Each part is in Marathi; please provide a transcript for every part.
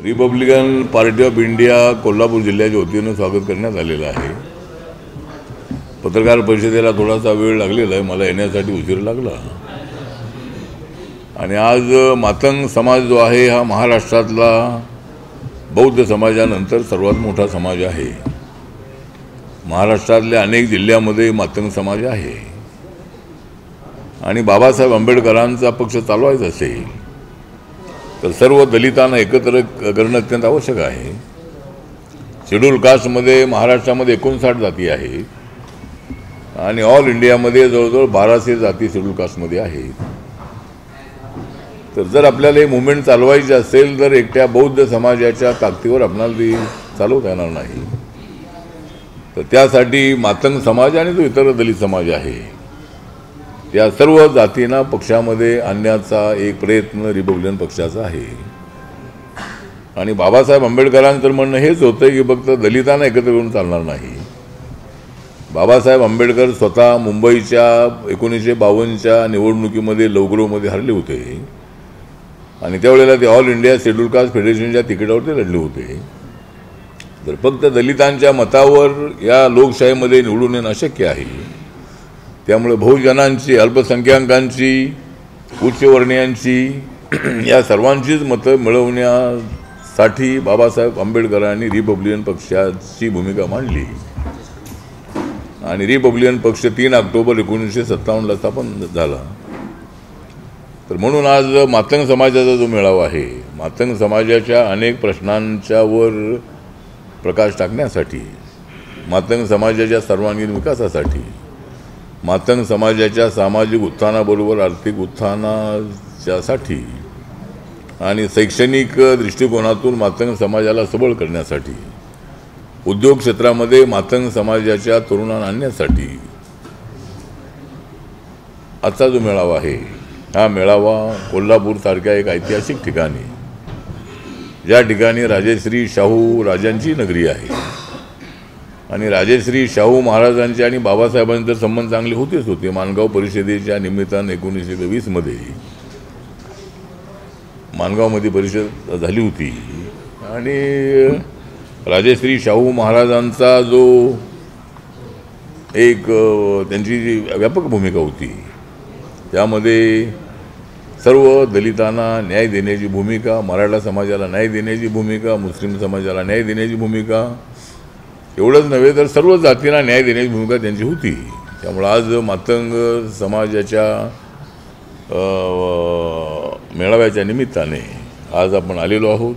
Republican party of India Kolhapur जिल्ह्याच्या वतीनं स्वागत करण्यात आलेलं आहे। पत्रकार परिषदेला थोडासा वेळ लागलेला आहे, मला येण्यासाठी उशीर लागला। आणि आज मातंग समाज जो आहे हा महाराष्ट्रातला बौद्ध समाजानंतर सर्वात मोठा समाज आहे। महाराष्ट्रातल्या अनेक जिल्ह्यांमध्ये मातंग समाज आहे आणि बाबासाहेब आंबेडकरांचा पक्ष चालवायचा असेल तर सर्व दलितांना एकत्र करणं अत्यंत आवश्यक आहे। शेड्यूल कास्टमध्ये महाराष्ट्रामध्ये 59 जाती आहेत आणि ऑल इंडियामध्ये जवळजवळ 1200 जाती शेड्यूल कास्टमध्ये आहेत। तर जर आपल्याला हे मूवमेंट चालवायची असेल तर एकट्या बौद्ध समाजाच्या ताकदीवर आपल्याला ती चालवता येणार नाही। तर त्यासाठी मातंग समाज आणि जो इतर दलित समाज आहे या सर्व जातींना पक्षामध्ये आणण्याचा एक प्रयत्न रिपब्लिकन पक्षाचा आहे। आणि बाबासाहेब आंबेडकरांचं म्हणणं हेच होतं की फक्त दलितांना एकत्र करून चालणार नाही। बाबासाहेब आंबेडकर स्वतः मुंबईच्या 1952च्या निवडणुकीमध्ये लवग्रोमध्ये हरले होते आणि त्यावेळेला ते ऑल इंडिया शेड्यूल कास्ट फेडरेशनच्या तिकिटावरती लढले होते। तर फक्त दलितांच्या मतावर या लोकशाहीमध्ये निवडून येणं अशक्य आहे। त्यामुळे बहुजनांची, अल्पसंख्याकांची, उच्चवर्णीयांची या सर्वांचीच मतं मिळवण्यासाठी बाबासाहेब आंबेडकरांनी रिपब्लिकन पक्षाची भूमिका मांडली आणि रिपब्लिकन पक्ष 3 ऑक्टोबर 1957ला स्थापन झाला। तर म्हणून आज मातंग समाजाचा जो मेळावा आहे, मातंग समाजाच्या अनेक प्रश्नांच्यावर प्रकाश टाकण्यासाठी, मातंग समाजाच्या सर्वांगीण विकासासाठी, मातंग समाजाच्या सामाजिक उत्थानाबरोबर आर्थिक उत्थानाच्यासाठी आणि शैक्षणिक दृष्टिकोनातून मातंग समाजाला सबळ करण्यासाठी, उद्योग क्षेत्रामध्ये मातंग समाजाच्या तरुणांना आणण्यासाठी आजचा जो मेळावा आहे हा मेळावा कोल्हापूरसारख्या एक ऐतिहासिक ठिकाणी, ज्या ठिकाणी राजश्री शाहू राजांची नगरी आहे आणि राजश्री शाहू महाराजांचे आणि बाबासाहेबांचे संबंध चांगले होते। माणगाव परिषदेच्या निमित्ताने 1920मध्ये माणगावमध्ये परिषद झाली होती आणि राजश्री शाहू महाराजांचा जो एक त्यांची जी व्यापक भूमिका होती त्यामध्ये सर्व दलितांना न्याय देण्याची भूमिका, मराठा समाजाला न्याय देण्याची भूमिका, मुस्लिम समाजाला न्याय देण्याची भूमिका, एवढंच नव्हे तर सर्व जातींना न्याय देण्याची भूमिका त्यांची होती। त्यामुळे आज मातंग समाजाच्या मेळाव्याच्या निमित्ताने आज आपण आलेलो आहोत।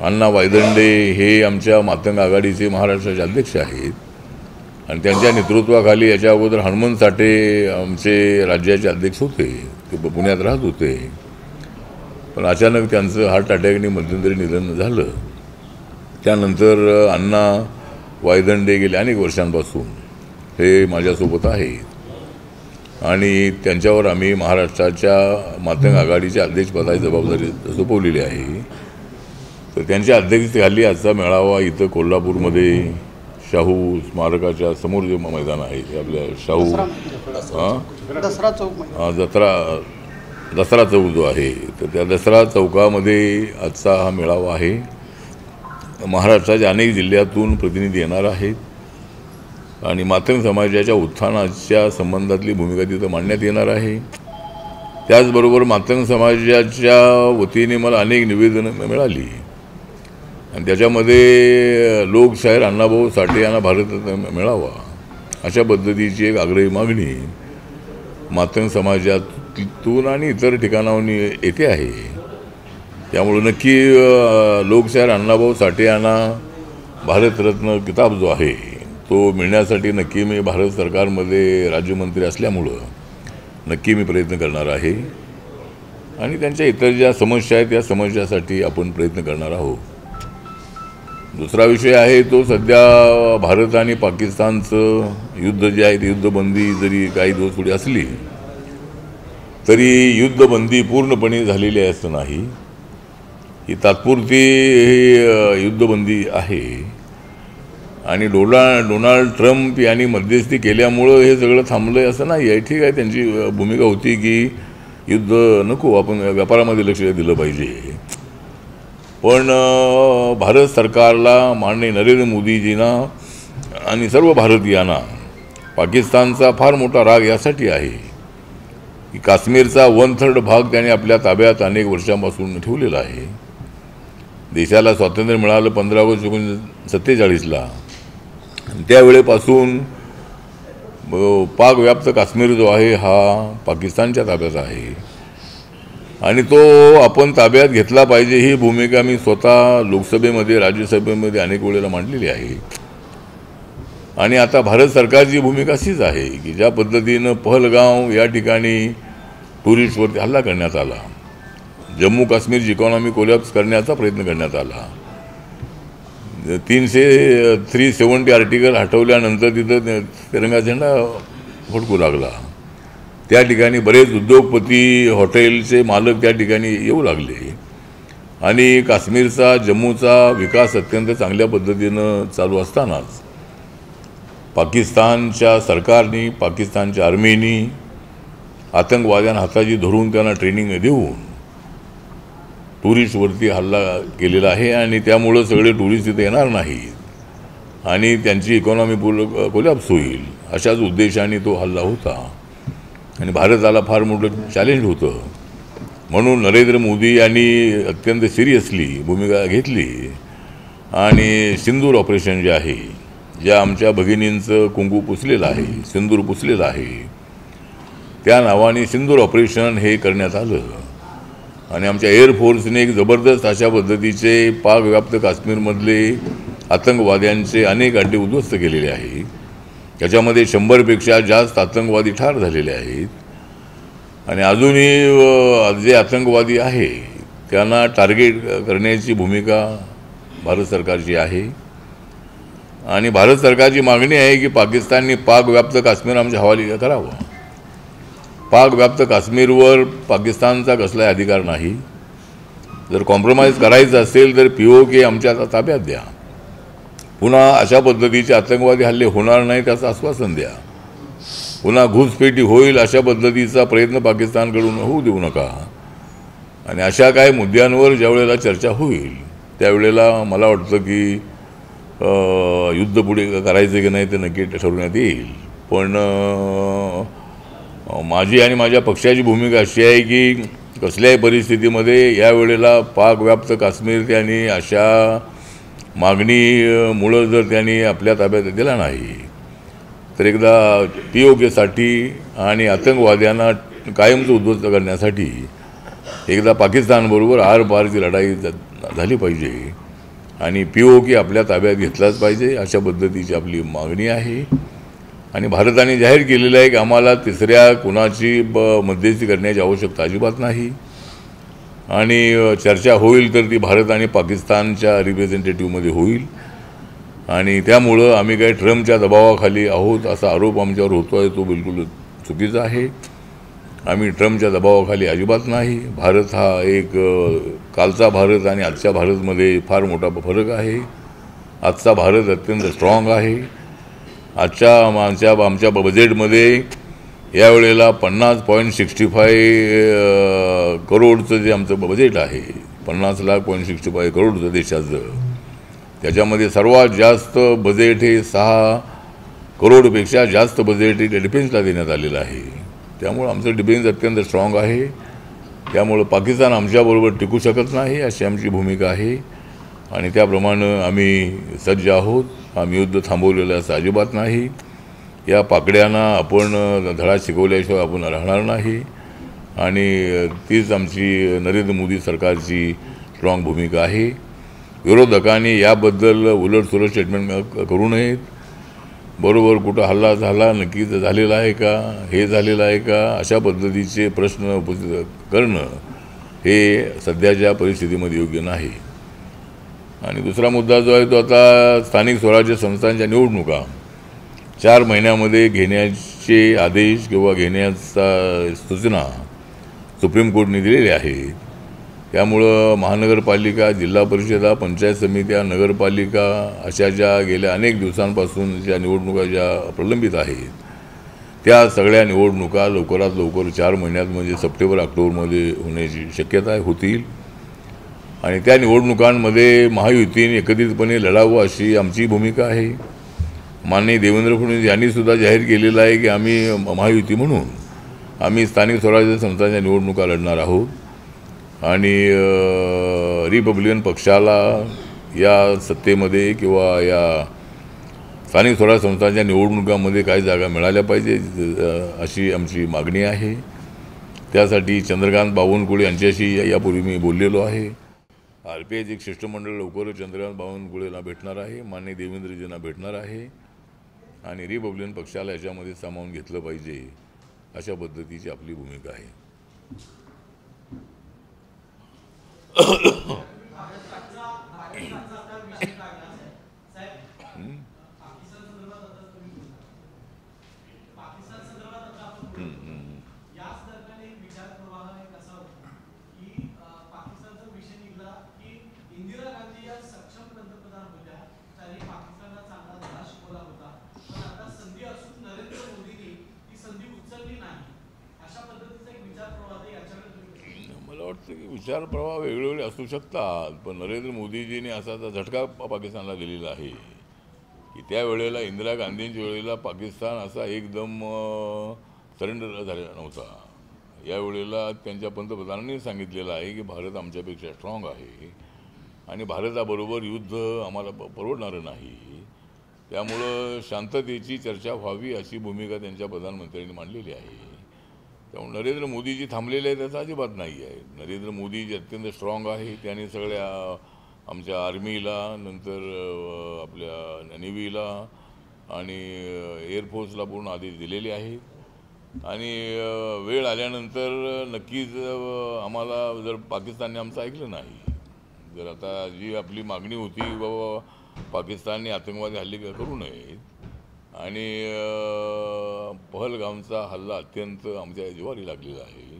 अण्णा वायदंडे हे आमच्या मातंग आघाडीचे महाराष्ट्राचे अध्यक्ष आहेत आणि त्यांच्या नेतृत्वाखाली याच्या अगोदर हनुमंत साठे आमचे राज्याचे अध्यक्ष होते, ते पुण्यात राहत होते। पण अचानक त्यांचं हार्ट अटॅकने मध्यंतरी निधन झालं। त्यानंतर अण्णा वायदंडे गेले अनेक वर्षांपासून हे माझ्यासोबत आहेत आणि त्यांच्यावर आम्ही महाराष्ट्राच्या मातंग आघाडीच्या अध्यक्षपदाची जबाबदारी सोपवलेली आहे। तर त्यांच्या अध्यक्षतेखाली आजचा मेळावा इथं कोल्हापूरमध्ये शाहू स्मारकाच्या समोर जे मैदान आहे ते आपल्या शाहू दसरा चौक जो आहे तर त्या दसरा चौकामध्ये आजचा हा मेळावा आहे। महाराष्ट्राच्या अनेक जिल्ह्यातून प्रतिनिधी येणार आहेत आणि मातंग समाजाच्या उत्थानाच्या संबंधातली भूमिका तिथं मांडण्यात येणार आहे। त्याचबरोबर मातंग समाजाच्या वतीने मला अनेक निवेदनं मिळाली आणि त्याच्यामध्ये लोकशाहीर अण्णाभाऊ साठे यांना भारतरत्न मिळावा अशा पद्धतीची एक आग्रही मागणी मातंग समाजातून आणि इतर ठिकाणाहून येते आहे। त्यामुळे नक्की लोकशाहीर अण्णाभाऊ साठे यांना भारतरत्न किताब जो आहे तो मिळण्यासाठी नक्की मी भारत सरकारमध्ये राज्यमंत्री असल्यामुळं नक्की मी प्रयत्न करणार आहे आणि त्यांच्या इतर ज्या समस्या आहेत त्या समस्यासाठी आपण प्रयत्न करणार आहोत। दुसरा विषय आहे तो सध्या भारत आणि पाकिस्तानचं युद्ध जे आहे ते युद्धबंदी जरी काही दिवस पुढे असली तरी युद्धबंदी पूर्णपणे झालेली आहे असं नाही। ही तात्पुरती युद्धबंदी आहे आणि डोनाल्ड ट्रम्प यांनी मध्यस्थी केल्यामुळं हे सगळं थांबलं आहे असं नाही आहे। ठीक आहे, त्यांची भूमिका होती की युद्ध नको, आपण व्यापारामध्ये लक्ष दिलं पाहिजे, पण भारत सरकारला माननीय नरेंद्र मोदीजींना आणि सर्व भारतीयांना पाकिस्तानचा फार मोठा राग यासाठी आहे की काश्मीरचा 1/3 भाग त्याने आपल्या ताब्यात अनेक वर्षांपासून ठेवलेला आहे. देशाला स्वातंत्र्य मिळालं 15 ऑगस्ट 1947ला. त्यावेळेपासून पाक व्याप्त काश्मीर जो आहे हा पाकिस्तानच्या ताब्यात आहे आणि तो आपण ताब्यात घेतला पाहिजे ही भूमिका मी स्वतः लोकसभेमध्ये राज्यसभेमध्ये अनेक वेळेला मांडलेली आहे. आणि आता भारत सरकारची भूमिका अशीच आहे की ज्या पद्धतीनं पहलगाव या ठिकाणी टुरिस्टवरती हल्ला करण्यात आला, जम्मू काश्मीरची इकॉनॉमी कोलॅप्स करण्याचा प्रयत्न करण्यात आला, 370 आर्टिकल हटवल्यानंतर तिथं तिरंगा झेंडा फडकू लागला. त्या ठिकाणी बरेच उद्योगपती हॉटेलचे मालक त्या ठिकाणी येऊ लागले आणि काश्मीरचा जम्मूचा विकास अत्यंत चांगल्या पद्धतीनं चालू असतानाच पाकिस्तानच्या सरकारने, पाकिस्तानच्या आर्मीनी आतंकवाद्यांना हाताची धरून त्यांना ट्रेनिंग देऊन टुरिस्टवरती हल्ला केलेला आहे आणि त्यामुळं सगळे टुरिस्ट इथे येणार नाहीत आणि त्यांची इकॉनॉमी कोलॅप्स होईल अशाच उद्देशाने तो हल्ला होता आणि भारताला फार मोठं चॅलेंज होतं. म्हणून नरेंद्र मोदी यांनी अत्यंत सिरियसली भूमिका घेतली आणि सिंदूर ऑपरेशन जे आहे, ज्या आमच्या भगिनींचं कुंकू पुसलेलं आहे, सिंदूर पुसलेलं आहे, त्या नावाने सिंदूर ऑपरेशन हे करण्यात आलं आणि आमच्या एअरफोर्सने एक जबरदस्त अशा पद्धतीचे पाक व्याप्त काश्मीरमधले आतंकवाद्यांचे अनेक अड्डे उद्ध्वस्त केलेले आहे. त्याच्यामध्ये 100पेक्षा जास्त आतंकवादी ठार झालेले आहेत आणि अजूनही जे आतंकवादी आहे त्यांना टार्गेट करण्याची भूमिका भारत सरकारची आहे. आणि भारत सरकारची मागणी आहे की पाकिस्तानने पाक व्याप्त काश्मीर आमच्या हवाली करावं. पाक व्याप्त काश्मीरवर पाकिस्तानचा कसलाही अधिकार नाही. जर कॉम्प्रोमाइज करायचं असेल तर POK आमच्या ताब्यात द्या, पुन्हा अशा पद्धतीचे आतंकवादी हल्ले होणार नाही त्याचं आश्वासन द्या, पुन्हा घुसपेटी होईल अशा पद्धतीचा प्रयत्न पाकिस्तानकडून होऊ देऊ नका. आणि अशा काही मुद्द्यांवर ज्या वेळेला चर्चा होईल त्यावेळेला मला वाटतं की युद्ध पुढे करायचं की नाही ते नक्की ठरवण्यात येईल. पण माझी आणि माझ्या पक्षाची भूमिका अशी आहे की कसल्याही परिस्थितीमध्ये यावेळेला पाक व्याप्त काश्मीर त्यांनी अशा मागणीमुळं जर त्यांनी आपल्या ताब्यात दिला नाही तर एकदा POKसाठी आणि आतंकवाद्यांना कायमचं उद्ध्वस्त करण्यासाठी एकदा पाकिस्तानबरोबर आरपारची लढाई झाली पाहिजे आणि POK आपल्या ताब्यात घेतलाच पाहिजे अशा पद्धतीची आपली मागणी आहे. आणि भारताने जाहीर केलेलं आहे की आम्हाला तिसऱ्या कुणाची मध्यस्थी करण्याची आवश्यकता अजिबात नाही आणि चर्चा होईल तर ती भारत आणि पाकिस्तानच्या रिप्रेझेंटेटिव्हमध्ये होईल. आणि त्यामुळं आम्ही काही ट्रम्पच्या दबावाखाली आहोत असा आरोप आमच्यावर होतो आहे तो बिलकुल चुकीचा आहे. आम्ही ट्रम्पच्या दबावाखाली अजिबात नाही. भारत हा एक कालचा भारत आणि आजच्या भारतमध्ये फार मोठा फरक आहे. आजचा भारत अत्यंत स्ट्रॉंग आहे. आमच्या बजेटमध्ये यावेळेला 50.65 करोडचं जे आमचं बजेट आहे, 50,65 करोडचं देशाचं, त्याच्यामध्ये सर्वात जास्त बजेट हे 6 करोडपेक्षा जास्त बजेट हे डिफेन्सला देण्यात आलेलं आहे. त्यामुळं आमचं डिफेन्स अत्यंत स्ट्रॉंग आहे. त्यामुळं पाकिस्तान आमच्याबरोबर टिकू शकत नाही अशी आमची भूमिका आहे आणि त्याप्रमाणे आम्ही सज्ज आहोत. आम्ही युद्ध थांबवलेलं असं अजिबात नाही. या पाकड्यांना आपण धडा शिकवल्याशिवाय आपण राहणार नाही आणि तीच आमची नरेंद्र मोदी सरकारची स्ट्रॉंग भूमिका आहे. विरोधकांनी याबद्दल उलटसुलट स्टेटमेंट करू नयेत. बरोबर कुठं हल्ला झाला, नक्कीच झालेला आहे का, हे झालेलं आहे का, अशा पद्धतीचे प्रश्न उपस्थित करणं हे सध्याच्या परिस्थितीमध्ये योग्य नाही. आणि दुसरा मुद्दा जो आहे तो आता स्थानिक स्वराज्य संस्थांच्या निवडणुका 4 महिन्यामध्ये घेण्याचे आदेश किंवा घेण्याचा सूचना सुप्रीम कोर्टने दिलेली आहे. त्यामुळं महानगरपालिका, जिल्हा परिषदा, पंचायत समित्या, नगरपालिका अशा ज्या गेल्या अनेक दिवसांपासून ज्या निवडणुका ज्या प्रलंबित आहेत त्या सगळ्या निवडणुका लवकरात लवकर 4 महिन्यात म्हणजे सप्टेंबर ऑक्टोबरमध्ये होण्याची शक्यता होतील. आणि त्या निवडणुकांमध्ये महायुतीने एकत्रितपणे लढावं अशी आमची भूमिका आहे. माननीय देवेंद्र फडणवीस यांनीसुद्धा जाहीर केलेलं आहे की आम्ही महायुती म्हणून आम्ही स्थानिक स्वराज्य संस्थांच्या निवडणुका लढणार आहोत. आणि रिपब्लिकन पक्षाला या सत्तेमध्ये किंवा या स्थानिक स्वराज्य संस्थांच्या निवडणुकांमध्ये काही जागा मिळाल्या पाहिजे अशी आमची मागणी आहे. त्यासाठी चंद्रकांत बावनकुळे यांच्याशी यापूर्वी मी बोललेलो आहे. RPIचं एक शिष्टमंडळ लवकरच चंद्रकांत बावनकुळेंना भेटणार आहे, माननीय देवेंद्रजींना भेटणार आहे. आणि रिपब्लिकन पक्षाला याच्यामध्ये सामावून घेतलं पाहिजे अशा पद्धतीची आपली भूमिका आहे. मला वाटतं की विचार प्रवाह वेगवेगळे असू शकतात, पण नरेंद्र मोदीजींनी असा झटका पाकिस्तानला दिलेला आहे की त्यावेळेला इंदिरा गांधींच्या वेळेला पाकिस्तान असा एकदम सरेंडर झालेला नव्हता. यावेळेला त्यांच्या पंतप्रधानांनी सांगितलेलं आहे की भारत आमच्यापेक्षा स्ट्रॉंग आहे आणि भारताबरोबर युद्ध आम्हाला परवडणारं नाही. त्यामुळं शांततेची चर्चा व्हावी अशी भूमिका त्यांच्या प्रधानमंत्र्यांनी मांडलेली आहे. त्यामुळे नरेंद्र मोदीजी थांबलेले आहेत त्याचा अजिबात नाही आहे. नरेंद्र मोदीजी अत्यंत स्ट्रॉंग आहे. त्यांनी सगळ्या आमच्या आर्मीला, नंतर आपल्या नेव्हीला आणि एअरफोर्सला पूर्ण आदेश दिलेले आहेत. आणि वेळ आल्यानंतर नक्कीच आम्हाला जर पाकिस्तानने आमचं ऐकलं नाही, जर आता जी आपली मागणी होती बाबा पाकिस्तानने आतंकवादी हल्ले करू नयेत आणि पहलगामचा हल्ला अत्यंत आमच्या जिव्हारी लागलेला आहे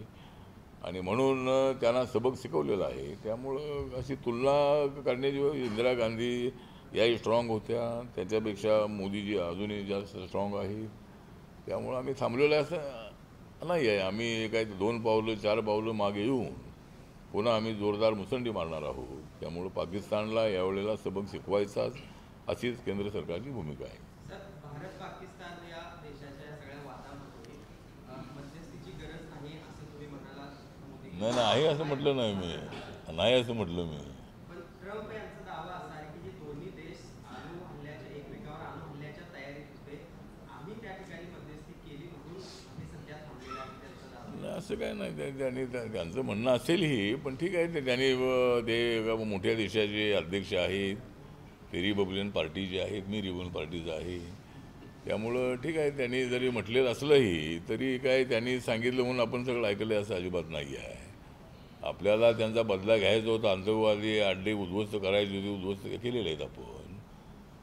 आणि म्हणून त्यांना सबक शिकवलेला आहे. त्यामुळं अशी तुलना करण्याची इंदिरा गांधी याही स्ट्रॉंग होत्या, त्याच्यापेक्षा मोदीजी अजूनही जास्त स्ट्रॉंग आहे. त्यामुळं आम्ही थांबलेलं असं नाही आहे. आम्ही काय 2 पावलं 4 पावलं मागे येऊन पुन्हा आम्ही जोरदार मुसंडी मारणार आहोत. त्यामुळं पाकिस्तानला यावेळेला सबक शिकवायचाच अशीच केंद्र सरकारची भूमिका आहे. भारत पाकिस्तान या देशाच्या सगळ्या वादामध्ये मध्यस्थीची गरज नाही असं तुम्ही म्हणाला. नाही आहे असं म्हटलं नाही मी, नाही असं म्हटलं मी. पण ट्रम्प यांचा दावा असा आहे की जे दोन्ही देश अणु हल्ल्याच्या एकमेकावर अणु हल्ल्याच्या तयारीत होते, आम्ही त्या ठिकाणी मध्यस्थी केली म्हणून आम्ही सध्या थांबलेला आहे त्यांचा दावा. असं काय नाही, त्यांनी त्यांचं म्हणणं असेलही, पण ठीक आहे. त्यांनी ते मोठ्या देशाचे अध्यक्ष आहेत, ते रिपब्लिकन पार्टीचे आहेत, मी रिपब्लिकन पार्टीचा आहे. त्यामुळं ठीक आहे, त्यांनी जरी म्हटलेलं असलंही तरी काय त्यांनी सांगितलं म्हणून आपण सगळं ऐकलं असं अजिबात नाही आहे. आपल्याला त्यांचा बदला घ्यायचा होता, आतंकवादी अड्डे उद्ध्वस्त करायचे होते, उद्ध्वस्त केलेले आहेत आपण.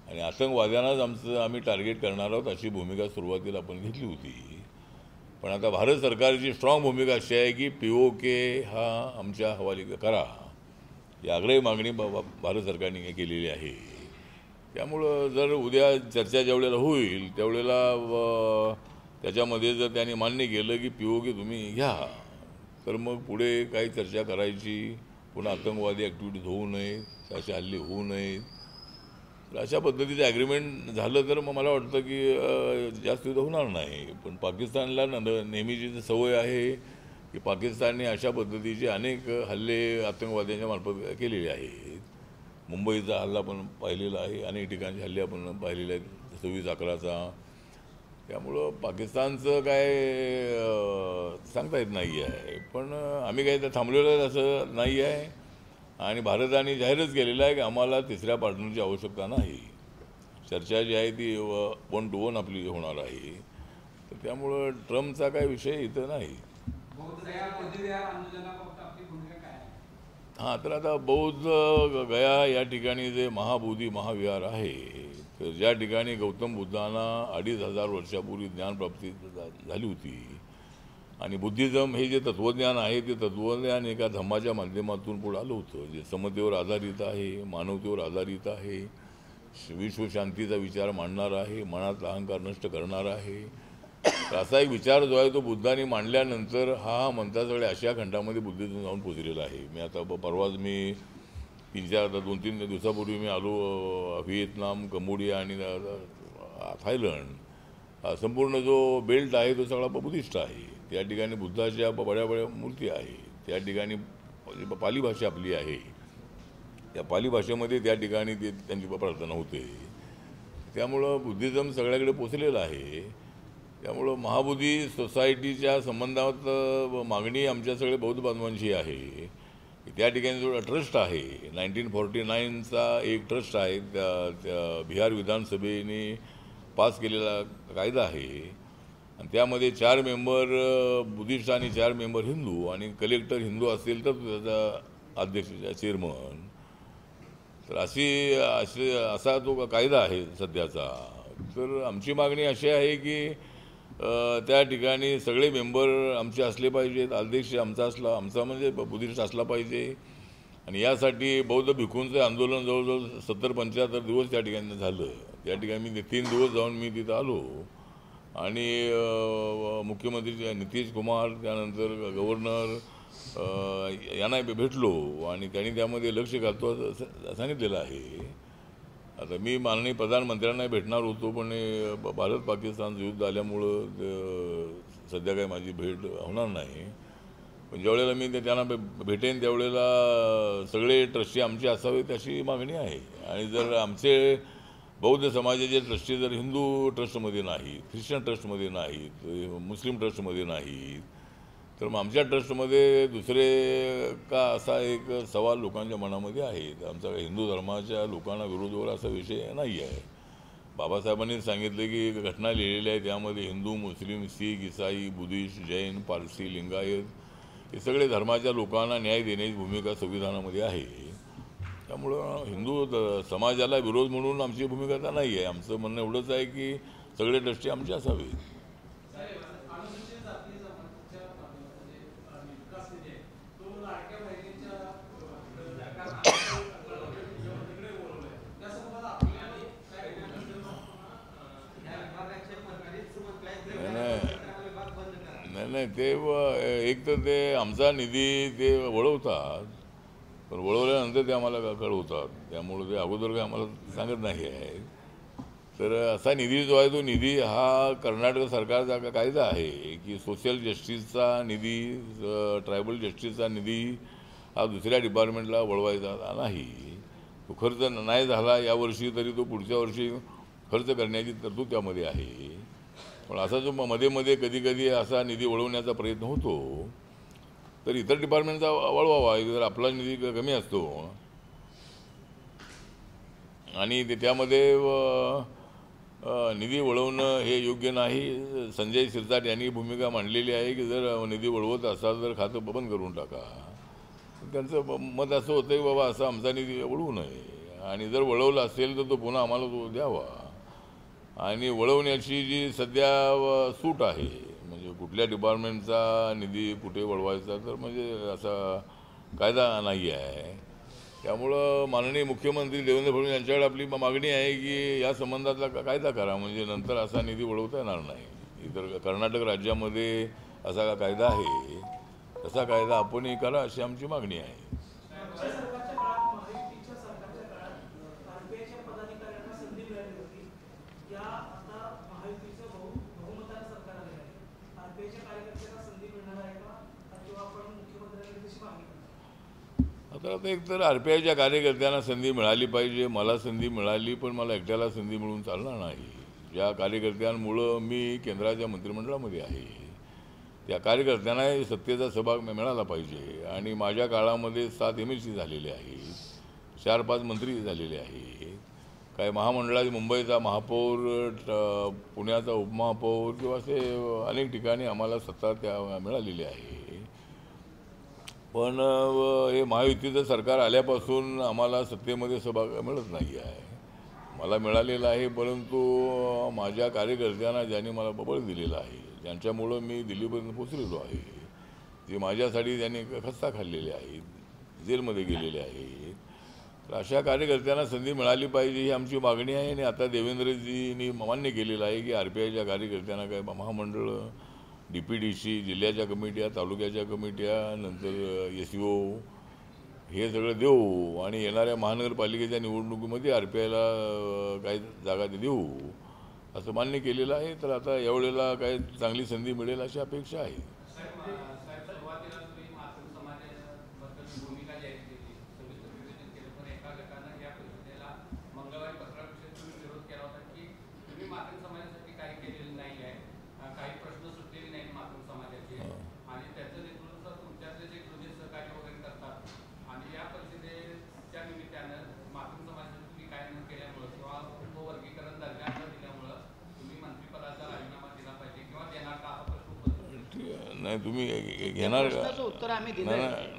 आणि आतंकवाद्यांनाच आम्ही टार्गेट करणार आहोत अशी भूमिका सुरुवातीला आपण घेतली होती. पण आता भारत सरकारची स्ट्रॉंग भूमिका अशी आहे की POK हा आमच्या हवाली करा, ही आग्रही मागणी भारत सरकारने केलेली आहे. त्यामुळं जर उद्या चर्चा ज्यावेळेला होईल त्यावेळेला त्याच्यामध्ये जर त्यांनी मान्य केलं की POK तुम्ही घ्या, तर मग पुढे काही चर्चा करायची, पुन्हा आतंकवादी ॲक्टिव्हिटीज होऊ नयेत, असे हल्ले होऊ नयेत. तर अशा पद्धतीचं ॲग्रीमेंट झालं तर मग मला वाटतं की जास्त युद्ध होणार नाही. पण पाकिस्तानला नेहमीची सवय आहे की पाकिस्तानने अशा पद्धतीचे अनेक हल्ले आतंकवाद्यांच्या मार्फत केलेले आहेत. मुंबईचा हल्ला पण पाहिलेला आहे, अनेक ठिकाणचे हल्ले आपण पाहिलेले आहेत, 26/11चा. त्यामुळं पाकिस्तानचं काय सांगता येत नाही आहे. पण आम्ही काही तर थांबलेलं असं नाही आहे आणि भारताने जाहीरच केलेलं आहे की आम्हाला तिसऱ्या पार्टनरची आवश्यकता नाही. चर्चा जी आहे ती 1 to 1 आपली होणार आहे. तर त्यामुळं ट्रम्पचा काय विषय इथं नाही. हां, तर आता बौद्ध गया या ठिकाणी जे महाबोधी महाविहार आहे, तर ज्या ठिकाणी गौतम बुद्धांना 2500 वर्षापूर्वी ज्ञानप्राप्ती झाली होती आणि बुद्धिझम हे जे तत्त्वज्ञान आहे ते तत्त्वज्ञान एका धम्माच्या माध्यमातून पुढं आलं होतं, जे समतेवर आधारित आहे, मानवतेवर आधारित आहे, विश्वशांतीचा विचार मांडणार आहे, मनात अहंकार नष्ट करणार आहे. तर असा एक विचार जो आहे तो बुद्धाने मांडल्यानंतर हा म्हणता सगळ्या आशिया खंडामध्ये बुद्धिझम जाऊन पोचलेला आहे. मी आता परवाच मी आता 2-3 दिवसापूर्वी मी आलो. व्हिएतनाम, कंबोडिया आणि थायलंड, संपूर्ण जो बेल्ट आहे तो सगळा बुद्धिस्ट आहे. त्या ठिकाणी बुद्धाच्या बड्या बड्या मूर्ती आहे. त्या ठिकाणी पाली भाषा आपली आहे. त्या पाली भाषेमध्ये त्या ठिकाणी त्यांची प्रार्थना होते. त्यामुळं बुद्धिझम सगळ्याकडे पोचलेलं आहे. त्यामुळं महाबोधी सोसायटीच्या संबंधात मागणी आमच्या सगळे बौद्ध बांधवांची आहे. त्या ठिकाणी जो ट्रस्ट आहे 1949चा एक ट्रस्ट आहे, त्या बिहार विधानसभेने पास केलेला कायदा आहे. आणि त्यामध्ये 4 मेंबर बुद्धिस्ट आणि 4 मेंबर हिंदू, आणि कलेक्टर हिंदू असेल तर त्याचा अध्यक्ष चेअरमन. तर असा तो कायदा आहे सध्याचा. तर आमची मागणी अशी आहे की त्या ठिकाणी सगळे मेंबर आमचे असले पाहिजेत. अध्यक्ष आमचा म्हणजे बुद्धिस्ट असला पाहिजे. आणि यासाठी बौद्ध भिक्खूंचं आंदोलन जवळजवळ 70-75 दिवस त्या ठिकाणी झालं. त्या ठिकाणी मी 3 दिवस जाऊन मी तिथं आलो. आणि मुख्यमंत्री नितीश कुमार, त्यानंतर गव्हर्नर यांना भेटलो आणि त्यांनी त्यामध्ये लक्ष घालतो असं सांगितलेलं आहे. आता मी माननीय प्रधानमंत्र्यांना भेटणार होतो, पण भारत पाकिस्तानचं युद्ध आल्यामुळं सध्या काही माझी भेट होणार नाही. पण ज्यावेळेला मी त्यांना भेटेन त्यावेळेला सगळे ट्रस्टी आमचे असावेत अशी मागणी आहे. आणि जर आमचे बौद्ध समाजाचे ट्रस्टी जर हिंदू ट्रस्टमध्ये नाहीत, ख्रिश्चन ट्रस्टमध्ये नाहीत, मुस्लिम ट्रस्टमध्ये नाहीत, तर मग आमच्या ट्रस्टमध्ये दुसरे का असा एक सवाल लोकांच्या मनामध्ये आहे. आमचा हिंदू धर्माच्या लोकांना विरोध वगैरे असा विषय नाही आहे. बाबासाहेबांनी सांगितलं की घटना लिहिलेली आहे, त्यामध्ये हिंदू, मुस्लिम, शीख, इसाई, बुद्धिस्ट, जैन, पारसी, लिंगायत हे सगळे धर्माच्या लोकांना न्याय देण्याची भूमिका संविधानामध्ये आहे. त्यामुळं हिंदू समाजाला विरोध म्हणून आमची भूमिका तर नाही आहे. आमचं म्हणणं एवढंच आहे की सगळे ट्रस्टी आमचे असावेत. नाही ते एक तर ते आमचा निधी ते वळवतात, पण वळवल्यानंतर ते आम्हाला कळवतात. त्यामुळे ते अगोदर काही आम्हाला सांगत नाही आहे. तर असा निधी जो आहे तो निधी हा कर्नाटक सरकारचा कायदा आहे की सोशल जस्टिसचा निधी, ट्रायबल जस्टिसचा निधी हा दुसऱ्या डिपार्टमेंटला वळवायचा नाही. तो खर्च नाही झाला यावर्षी तरी तो पुढच्या वर्षी खर्च करण्याची तरतूद त्यामध्ये आहे. पण असा जो मध्ये कधी कधी असा निधी वळवण्याचा प्रयत्न होतो तर इतर डिपार्टमेंटचा वळवावा. जर आपला निधी कमी असतो आणि त्यामध्ये निधी वळवणं हे योग्य नाही. संजय शिरसाट यांनी भूमिका मांडलेली आहे की जर निधी वळवत असाल तर खातं बंद करून टाका. त्यांचं मत असं होतं की बाबा असा आमचा निधी वळवू नये, आणि जर वळवला असेल तर तो पुन्हा आम्हाला तो द्यावा. आणि वळवण्याची जी सध्या सूट आहे म्हणजे कुठल्या डिपार्टमेंटचा निधी कुठे वळवायचा तर म्हणजे असा कायदा नाही आहे. त्यामुळं माननीय मुख्यमंत्री देवेंद्र फडणवीस यांच्याकडे आपली मागणी आहे की या संबंधातला कायदा करा, म्हणजे नंतर असा निधी वळवता येणार नाही. इतर कर्नाटक राज्यामध्ये असा कायदा आहे, तसा कायदा आपणही करा अशी आमची मागणी आहे. आता एक तर RPIच्या कार्यकर्त्यांना संधी मिळाली पाहिजे. मला संधी मिळाली, पण मला एकट्याला संधी मिळून चालणार नाही. ज्या कार्यकर्त्यांमुळं मी केंद्राच्या मंत्रिमंडळामध्ये आहे त्या कार्यकर्त्यांना सत्तेचा सहभाग मिळाला पाहिजे. आणि माझ्या काळामध्ये 7 MLC झालेले आहेत, 4-5 मंत्री झालेले आहेत, काही महामंडळाचे मुंबईचा महापौर, पुण्याचा उपमहापौर किंवा असे अनेक ठिकाणी आम्हाला सत्ता त्या मिळालेली आहे. पण हे महायुतीचं सरकार आल्यापासून आम्हाला सत्तेमध्ये सहभाग मिळत नाही आहे. मला मिळालेला आहे, परंतु माझ्या कार्यकर्त्यांना ज्यांनी मला बळ दिलेला आहे, ज्यांच्यामुळं मी दिल्लीपर्यंत पोचलेलो आहे, जे माझ्यासाठी त्यांनी खस्ता खाल्लेले आहेत, जेलमध्ये गेलेले आहेत, तर अशा कार्यकर्त्यांना संधी मिळाली पाहिजे ही आमची मागणी आहे. आणि आता देवेंद्रजींनी मान्य केलेलं आहे की RPIच्या कार्यकर्त्यांना काय महामंडळ, DPDC, जिल्ह्याच्या कमिट्या, तालुक्याच्या कमिट्या, नंतर SEO हे सगळं देऊ आणि येणाऱ्या महानगरपालिकेच्या निवडणुकीमध्ये RPIला काही जागा देऊ असं मान्य केलेलं आहे. तर आता यावेळेला काही चांगली संधी मिळेल अशी अपेक्षा आहे. सुरुवातीला तुम्ही मातंग समाजाबद्दल भूमिका जाहीर केली, सविस्तर विवेचन केलं, पण एका गटानं या परिषदेला मंगळवारी पत्राविषयी तुम्ही विरोध केला होता की तुम्ही मातंग समाजासाठी काही केलेलं नाही आहे, काही प्रश्न सुटलेले नाहीत मातंग समाजाचे आणि त्याचं नेतृत्व तुमच्यातले जे जुने सहकारी वगैरे करतात आणि या परिषदेच्या निमित्तानं मातंग समाजासाठी तुम्ही काय न केल्यामुळं किंवा उपवर्गीकरण दर्जा न दिल्यामुळं तुम्ही मंत्रिपदाचा राजीनामा दिला पाहिजे किंवा देणार का असा प्रश्न नाही तुम्ही घेणार का? उत्तर आम्ही दिलं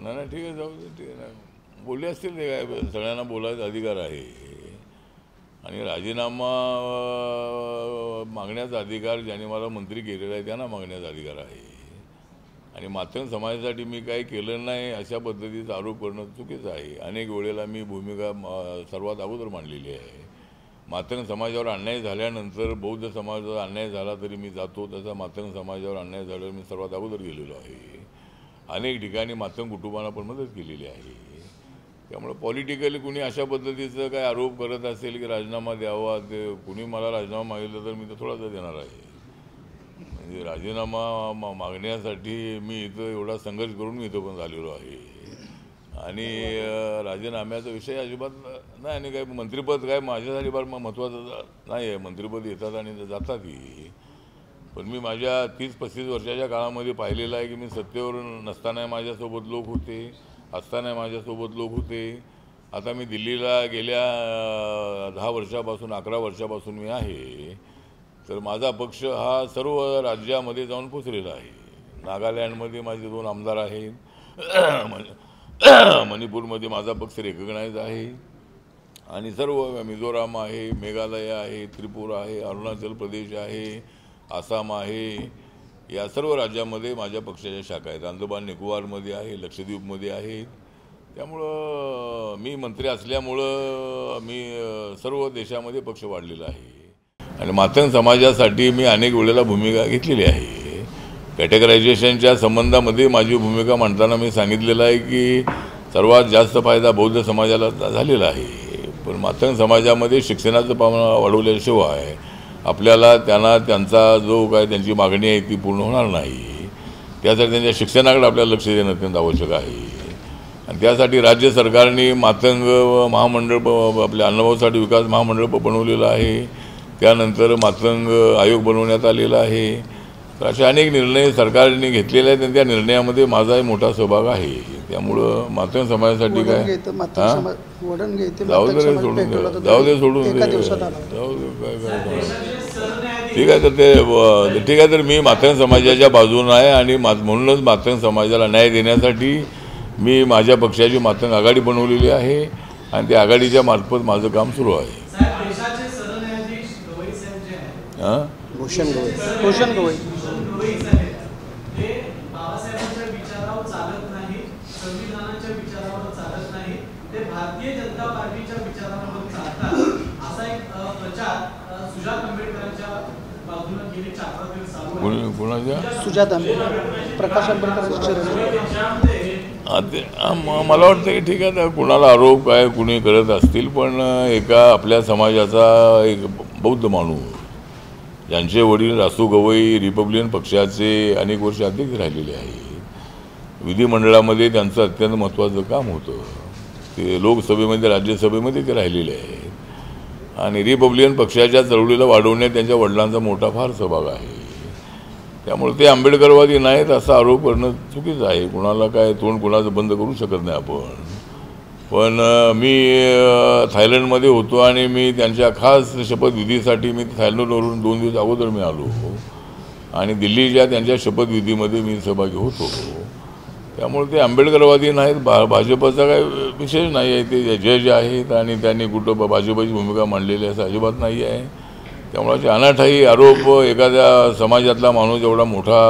नाही ठीक आहे, जाऊ दे, ठीक आहे. बोलले असतील ते काय, सगळ्यांना बोलायचा अधिकार आहे आणि राजीनामा मागण्याचा अधिकार ज्याने मला मंत्री केलेला आहे त्यांना मागण्याचा अधिकार आहे. आणि मातंग समाजासाठी मी काही केलं नाही अशा पद्धतीचा आरोप करणं चुकीचं आहे. अनेक वेळेला मी भूमिका सर्वात अगोदर मांडलेली आहे. मातंग समाजावर अन्याय झाल्यानंतर बौद्ध समाजाचा अन्याय झाला तरी मी जातो, तसा मातंग समाजावर अन्याय झाल्यावर मी सर्वात अगोदर गेलेलो आहे. अनेक ठिकाणी मातंग कुटुंबांना पण मदत केलेली आहे. त्यामुळे पॉलिटिकली कुणी अशा पद्धतीचं काय आरोप करत असेल की राजीनामा द्यावा, ते कुणी मला राजीनामा मागितलं तर मी तर थोडासा देणार आहे. म्हणजे राजीनामा मागण्यासाठी मी इथं एवढा संघर्ष करून मी इथं पण झालेलो आहे आणि राजीनाम्याचा विषय अजिबात नाही. आणि काय मंत्रिपद काय माझ्यासाठी फार महत्त्वाचं नाही आहे. मंत्रिपद येतात आणि जातातही, पण मी माझ्या 30-35 वर्षाच्या काळामध्ये पाहिलेलं आहे की मी सत्तेवर नसताना माझ्यासोबत लोक होते, असताना माझ्यासोबत लोक होते. आता मी दिल्लीला गेल्या 10 वर्षापासून 11 वर्षापासून मी आहे. तर माझा पक्ष हा सर्व राज्यामध्ये जाऊन पोचलेला आहे. नागालँडमध्ये माझे 2 आमदार आहेत, मणिपूरमध्ये माझा पक्ष रेकग्नाइज आहे आणि सर्व मिझोराम आहे, मेघालय आहे, त्रिपुरा आहे, अरुणाचल प्रदेश आहे, आसाम आहे, या सर्व राज्यामध्ये माझ्या पक्षाच्या शाखा आहेत. अंदमान निकोबारमध्ये आहे, लक्षद्वीपमध्ये आहेत. त्यामुळं मी मंत्री असल्यामुळं मी सर्व देशामध्ये पक्ष वाढलेला आहे आणि मातंग समाजासाठी मी अनेक वेळेला भूमिका घेतलेली आहे. कॅटेगरायझेशनच्या संबंधामध्ये माझी भूमिका मांडताना मी सांगितलेलं आहे की सर्वात जास्त फायदा बौद्ध समाजाला झालेला आहे. पण मातंग समाजामध्ये शिक्षणाचं प्रमाण वाढवल्याशिवाय आपल्याला त्यांचा जो काय त्यांची मागणी आहे ती पूर्ण होणार नाही. त्यासाठी त्यांच्या शिक्षणाकडे आपल्याला लक्ष देणं अत्यंत आवश्यक आहे आणि त्यासाठी राज्य सरकारने मातंग महामंडळ आपल्या अन्नभाऊसाठी विकास महामंडळ बनवलेलं आहे. त्यानंतर मातंग आयोग बनवण्यात आलेला आहे. तर असे अनेक निर्णय सरकारने घेतलेले आहेत आणि त्या निर्णयामध्ये माझाही मोठा सहभाग आहे. त्यामुळं मातंग समाजासाठी काय जाऊ दे सोडून ठीक आहे. तर ते ठीक आहे. तर मी मातंग समाजाच्या बाजूने आहे आणि म्हणूनच मातंग समाजाला न्याय देण्यासाठी मी माझ्या पक्षाची मातंग आघाडी बनवलेली आहे आणि त्या आघाडीच्या मार्फत माझं काम सुरू आहे. भूषण गवई बाबासाहेबांच्या विचारावर चालत नाही, संविधानाच्या विचारावर चालत नाही, ते भारतीय जनता पार्टीच्या विचारावर चालतात असा एक प्रचार सुजात आंबेडकरांच्या बाजूने गेले 4 दिवस चालू आहे. कोणाच्या? सुजात आंबेडकर, प्रकाश आंबेडकरांच्या मला वाटतं की ठीक आहे. तर कुणाला आरोप काय कुणी करत असतील, पण एका आपल्या समाजाचा एक बौद्ध माणूस ज्यांचे वडील रासू गवई रिपब्लिकन पक्षाचे अनेक वर्ष अध्यक्ष राहिलेले आहेत, विधिमंडळामध्ये त्यांचं अत्यंत महत्त्वाचं काम होतं. ते लोकसभेमध्ये राज्यसभेमध्ये ते राहिलेले आहेत आणि रिपब्लिकन पक्षाच्या चळवळीला वाढवण्यात त्यांच्या वडिलांचा मोठा फार सहभाग आहे. त्यामुळे ते आंबेडकरवादी नाहीत असा आरोप करणं चुकीचं आहे. कुणाला काय तोंड कुणाचं बंद करू शकत नाही आपण. पण मी थायलंडमध्ये होतो आणि मी त्यांच्या खास शपथविधीसाठी मी थायलंडवरून 2 दिवस अगोदर मी आलो आणि दिल्लीच्या त्यांच्या शपथविधीमध्ये मी सहभागी होतो. त्यामुळे ते आंबेडकरवादी नाहीत. भाजपचा काय विशेष नाही आहे. ते जज आहेत आणि त्यांनी कुठं भाजपची भूमिका मांडलेली असं अजिबात नाही आहे. त्यामुळे अनाठाई आरोप एखाद्या समाजातला माणूस एवढा मोठा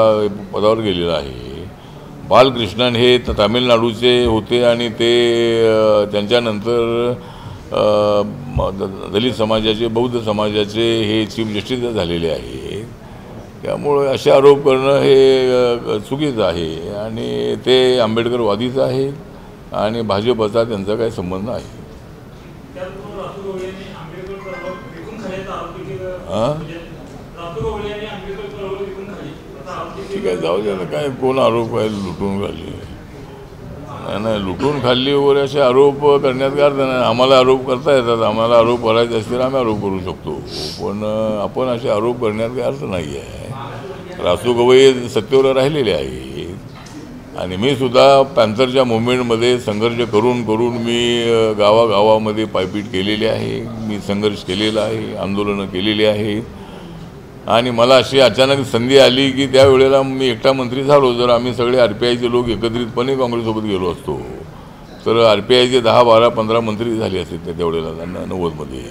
पदावर गेलेला आहे. बालकृष्णन हे तामिळनाडूचे होते आणि ते त्यांच्यानंतर दलित समाजाचे बौद्ध समाजाचे हे चीफ जस्टिस झालेले आहे. त्यामुळे असे आरोप करणं हे चुकीचं आहे आणि ते आंबेडकरवादीच आहेत आणि भाजपचा त्यांचा काही संबंध नाही. ठीक आहे, जाऊ द्या ना, काय कोण आरोप आहे लुटून खाल्ली, नाही लुटून खाल्ली वगैरे असे आरोप करण्यात काय अर्थ नाही. आम्हाला आरोप करता येतात, आम्हाला आरोप करायचे असतील आम्ही आरोप करू शकतो, पण आपण असे आरोप करण्यात काही अर्थ नाही आहे. रासू गवई सत्तेवर राहिलेले आहेत आणि मी सुद्धा पॅन्थरच्या मुवमेंटमध्ये संघर्ष करून करून मी गावागावामध्ये पायपीट केलेली आहे, मी संघर्ष केलेला आहे, आंदोलनं केलेली आहेत. आणि मला अशी अचानक संधी आली की त्यावेळेला मी एकटा मंत्री झालो. जर आम्ही सगळे RPIचे लोक एकत्रितपणे काँग्रेससोबत गेलो असतो तर RPIचे 10, 12, 15 मंत्री झाले असते त्यावेळेला 90मध्ये.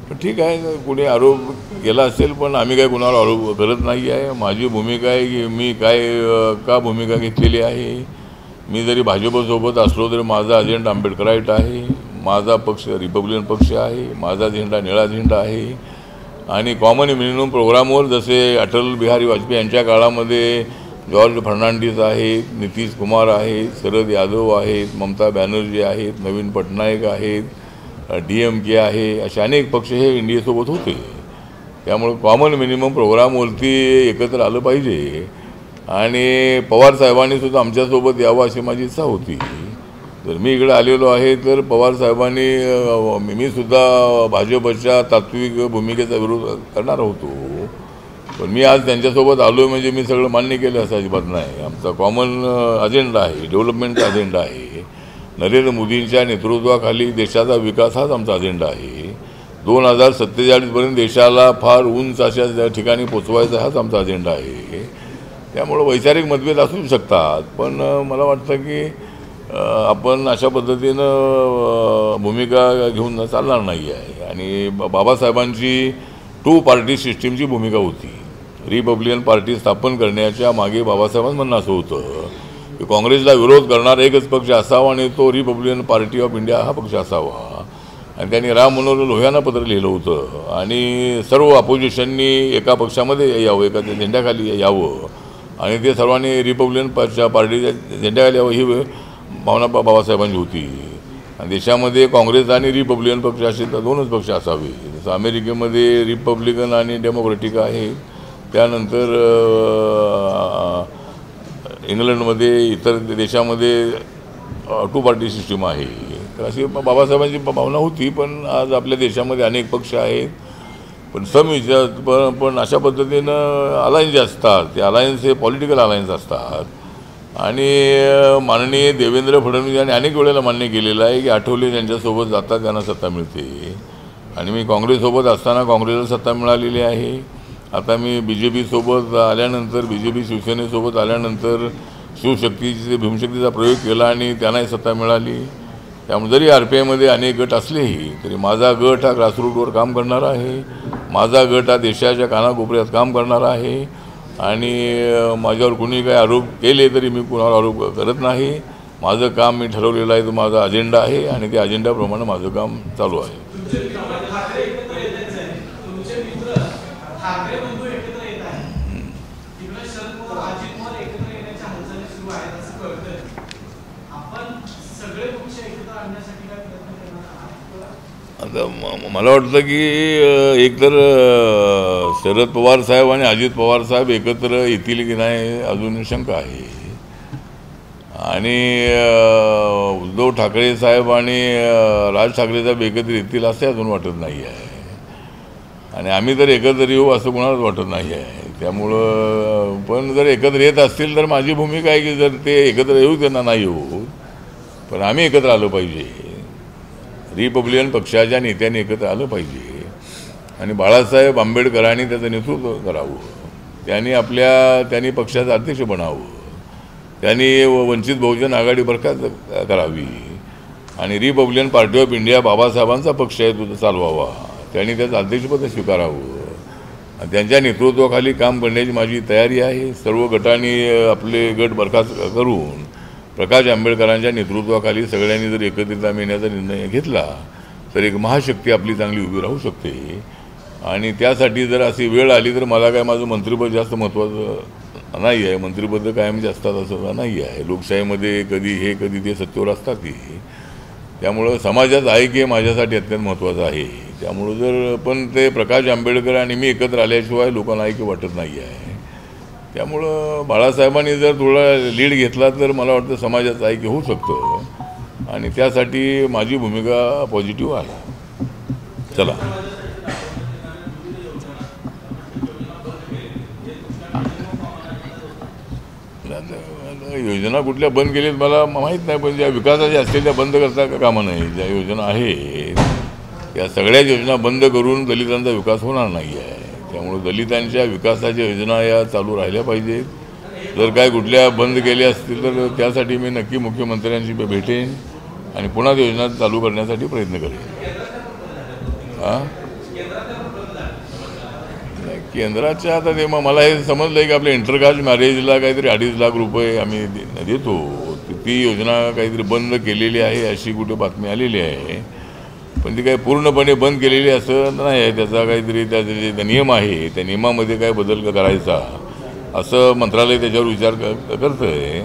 पण ठीक आहे, कुणी आरोप केला असेल, पण आम्ही काय कुणाला आरोप करत नाही आहे. माझी भूमिका आहे की मी का भूमिका घेतलेली आहे. मी जरी भाजपसोबत असलो तरी माझा अजेंडा आंबेडकराईट आहे, माझा पक्ष रिपब्लिकन पक्ष आहे, माझा झेंडा निळा झेंडा आहे. आणि कॉमन मिनिमम प्रोग्रामवर जसे अटल बिहारी वाजपेयी यांच्या काळामध्ये जॉर्ज फर्नांडिस आहेत, नितीश कुमार आहेत, शरद यादव आहेत, ममता बॅनर्जी आहेत, नवीन पटनायक आहेत, DMK आहे, असे अनेक पक्ष हे इंडियासोबत होते. त्यामुळे कॉमन मिनिमम प्रोग्रामवरती एकत्र आलं पाहिजे. आणि पवार साहेबांनी सुद्धा आमच्यासोबत यावं अशी माझी इच्छा होती. जर मी इकडे आलेलो आहे तर पवार साहेबांनी मी सुद्धा भाजपच्या तात्विक भूमिकेचा विरोध करणार होतो, पण मी आज त्यांच्यासोबत आलो म्हणजे मी सगळं मान्य केलं असं अजिबात नाही. आमचा कॉमन अजेंडा आहे, डेव्हलपमेंटचा अजेंडा आहे. नरेंद्र मोदींच्या नेतृत्वाखाली देशाचा विकास हाच आमचा अजेंडा आहे. 2047पर्यंत देशाला फार उंच अशा ठिकाणी पोचवायचा हाच आमचा अजेंडा आहे. त्यामुळं वैचारिक मतभेद असू शकतात, पण मला वाटतं की आपण अशा पद्धतीनं भूमिका घेऊन चालणार नाही आहे. आणि बाबासाहेबांची 2 पार्टी सिस्टीमची भूमिका होती. रिपब्लिकन पार्टी स्थापन करण्याच्या मागे बाबासाहेबांचं म्हणणं असं होतं की काँग्रेसला विरोध करणारा एकच पक्ष असावा आणि तो रिपब्लिकन पार्टी ऑफ इंडिया हा पक्ष असावा. आणि त्यांनी राम मनोहर लोहियांना पत्र लिहिलं होतं आणि सर्व अपोजिशननी एका पक्षामध्ये यावं, एका झेंड्याखाली यावं आणि ते सर्वांनी रिपब्लिकन पार्टीच्या झेंड्याखाली यावं ही भावना बाबासाहेबांची होती. आणि देशामध्ये काँग्रेस आणि रिपब्लिकन पक्ष असे तर 2च पक्ष असावे. जसं अमेरिकेमध्ये रिपब्लिकन आणि डेमोक्रॅटिक आहे, त्यानंतर इंग्लंडमध्ये इतर देशामध्ये 2 पार्टी सिस्टीम आहे. तर अशी बाबासाहेबांची भावना होती. पण आज आपल्या देशामध्ये अनेक पक्ष आहेत, पण पण अशा पद्धतीनं अलायन्स जे असतात ते अलायन्स हे पॉलिटिकल अलायन्स असतात. आणि माननीय देवेंद्र फडणवीस यांनी अनेक वेळेला मान्य केलेलं आहे की आठवले ज्यांच्यासोबत जातात त्यांना सत्ता मिळते. आणि मी काँग्रेससोबत असताना काँग्रेसला सत्ता मिळालेली आहे. आता मी BJP सोबत आल्यानंतर, BJP शिवसेनेसोबत आल्यानंतर भीमशक्तीचा प्रयोग केला आणि त्यांनाही सत्ता मिळाली. त्यामुळे जरी RPIमध्ये अनेक गट असलेही तरी माझा गट हा ग्रासरूटवर काम करणारा आहे, माझा गट हा देशाच्या कानाकोपऱ्यात काम करणारा आहे. आणि माझ्यावर कुणी काही आरोप केले तरी मी कुणावर आरोप करत नाही. माझं काम मी ठरवलेलं आहे, तो माझा अजेंडा आहे आणि त्या अजेंडाप्रमाणे माझं काम चालू आहे. आता मला वाटतं की एकतर शरद पवार साहेब आणि अजित पवार साहेब एकत्र येतील की नाही अजून शंका आहे. आणि उद्धव ठाकरे साहेब आणि राज ठाकरे साहेब एकत्र येतील असे अजून वाटत नाही आहे. आणि आम्ही तर एकत्र येऊ असं कोणालाच वाटत नाही आहे. त्यामुळं पण जर एकत्र येत असतील तर माझी भूमिका आहे की जर ते एकत्र येऊ त्यांना नाही येऊ, पण आम्ही एकत्र आलं पाहिजे. रिपब्लिकन पक्षाच्या नेत्यांनी एकत्र आलं पाहिजे आणि बाळासाहेब आंबेडकरांनी त्याचं नेतृत्व करावं. त्यांनी पक्षाचं अध्यक्ष बनावं, त्यांनी वंचित बहुजन आघाडी बरखास्त करावी आणि रिपब्लिकन पार्टी ऑफ इंडिया बाबासाहेबांचा पक्ष आहे तो चालवावा. त्यांनी त्याचं अध्यक्षपद स्वीकारावं. त्यांच्या नेतृत्वाखाली काम करण्याची माझी तयारी आहे. सर्व गटांनी आपले गट बरखास्त करून प्रकाश आंबेडकरांच्या नेतृत्वाखाली सगळ्यांनी जर एकत्रित येण्याचा निर्णय घेतला तर एक महाशक्ती आपली चांगली उभी राहू शकते. आणि त्यासाठी जर अशी वेळ आली तर मला काय माझं मंत्रिपद जास्त महत्त्वाचं नाही आहे. मंत्रिपद कायम असतात असं नाही आहे. लोकशाहीमध्ये कधी हे कधी ते सत्तेवर असतातही. त्यामुळं समाजात ऐक्य हे माझ्यासाठी अत्यंत महत्त्वाचं आहे. त्यामुळं जर पण ते प्रकाश आंबेडकर आणि मी एकत्र आल्याशिवाय लोकांना ऐक्य वाटत नाही आहे. त्यामुळं बाळासाहेबांनी जर थोडा लीड घेतला तर मला वाटतं समाजाचं ऐक्य होऊ शकतं आणि त्यासाठी माझी भूमिका पॉझिटिव्ह आहे. चला, योजना कुठल्या बंद केल्यात मला माहीत नाही, पण ज्या विकासाच्या असतील त्या बंद करता कामा नाही. ज्या योजना आहेत त्या सगळ्या योजना बंद करून दलितांचा विकास होणार नाही आहे. त्यामुळे दलितांच्या विकासाच्या योजना या चालू राहिल्या पाहिजेत. जर काय कुठल्या बंद केल्या असतील तर त्यासाठी मी नक्की मुख्यमंत्र्यांशी भेटेन आणि पुन्हा योजना चालू करण्यासाठी प्रयत्न करेन. केंद्राच्या आता ते मला हे समजलं आहे की आपल्या इंटरकास्ट मॅरेजला काहीतरी 2.5 लाख रुपये आम्ही देतो. ती योजना काहीतरी बंद केलेली आहे अशी कुठे बातमी आलेली आहे, पण ती काही पूर्णपणे बंद केलेली असं नाही आहे. त्याचा काहीतरी त्याचे जे नियम आहे त्या नियमामध्ये काय बदल करायचा असं मंत्रालय त्याच्यावर विचार करतं आहे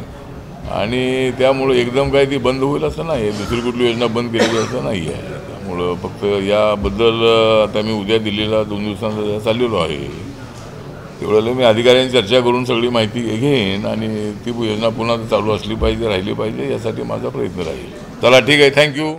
आणि त्यामुळं एकदम काय ती बंद होईल असं नाही. दुसरी कुठली योजना बंद केलेली असं नाही आहे. त्यामुळं फक्त याबद्दल आता मी उद्या दिल्लीला 2 दिवसांचा चाललेलो आहे. तेवढ्याला मी अधिकाऱ्यांची चर्चा करून सगळी माहिती घेईन आणि ती योजना पुन्हा चालू असली पाहिजे, राहिली पाहिजे यासाठी माझा प्रयत्न राहील. चला ठीक आहे, थँक्यू.